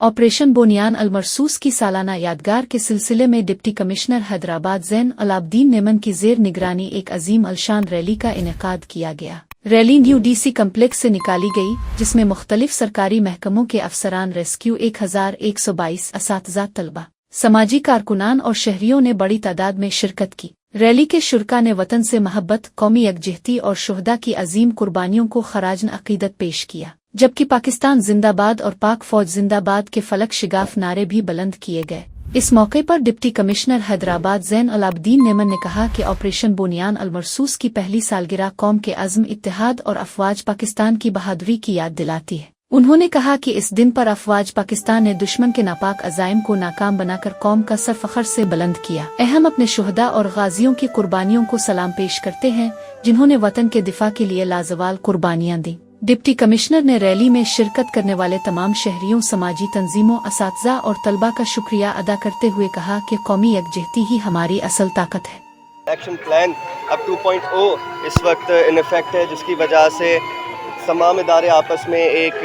Operation बोनियान अल-मरसूस की सालाना यादगार के सिलसिले में डिप्टी कमिश्नर हैदराबाद ज़ैन अलाब्दीन नेमन की ज़ेर निगरानी एक अजीम अलशान रैली का इनेकाद किया गया। रैली न्यू डीसी कम्प्लेक्स से निकाली गई, जिसमें मुख्तलिफ सरकारी महकमों के अफसरान, रेस्क्यू 1122 असातिज़ा, तलबा, समाजी कारकुनान और शहरियों ने बड़ी तादाद में शिरकत की। रैली के शुरका ने वतन से महब्बत, कौमी यकजहती और शुहदा की अजीम कुर्बानियों को खराजन अकीदत पेश किया, जबकि पाकिस्तान जिंदाबाद और पाक फौज जिंदाबाद के फलक शिगाफ नारे भी बुलंद किए गए। इस मौके पर डिप्टी कमिश्नर हैदराबाद ज़ैन अलाब्दीन नेमन ने कहा कि ऑपरेशन बोनियान अल-मरसूस की पहली सालगिरह कौम के अज़्म, इत्तेहाद और अफवाज पाकिस्तान की बहादुरी की याद दिलाती है। उन्होंने कहा कि इस दिन पर अफवाज पाकिस्तान ने दुश्मन के नापाक अज़ाइम को नाकाम बनाकर कौम का सर फख्र से बुलंद किया। हम अपने शुहदा और गाजियों की कुर्बानियों को सलाम पेश करते हैं, जिन्होंने वतन के दिफा के लिए लाजवाल कुर्बानियां दी। डिप्टी कमिश्नर ने रैली में शिरकत करने वाले तमाम शहरियों, समाजी तंजीमों, असातिज़ा और तलबा का शुक्रिया अदा करते हुए कहा कि कौमी यकजहती ही हमारी असल ताकत है। एक्शन प्लान अब 2.0 इस वक्त इन इफेक्ट है, जिसकी वजह से तमाम इदारे आपस में एक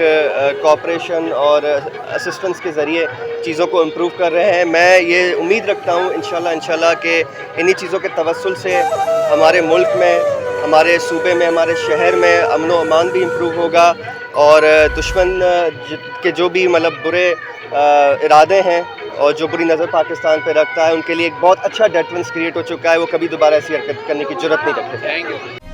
कोऑपरेशन और असिस्टेंस के ज़रिए चीज़ों को इम्प्रूव कर रहे हैं। मैं ये उम्मीद रखता हूँ इंशाल्लाह कि इन्हीं चीज़ों के तवस्सुल से हमारे मुल्क में, हमारे सूबे में, हमारे शहर में अमन व अमान भी इम्प्रूव होगा और दुश्मन के जो भी मतलब बुरे इरादे हैं और जो बुरी नज़र पाकिस्तान पे रखता है, उनके लिए एक बहुत अच्छा डेटरेंस क्रिएट हो चुका है। वो कभी दोबारा ऐसी हरकत करने की जुर्रत नहीं रखते।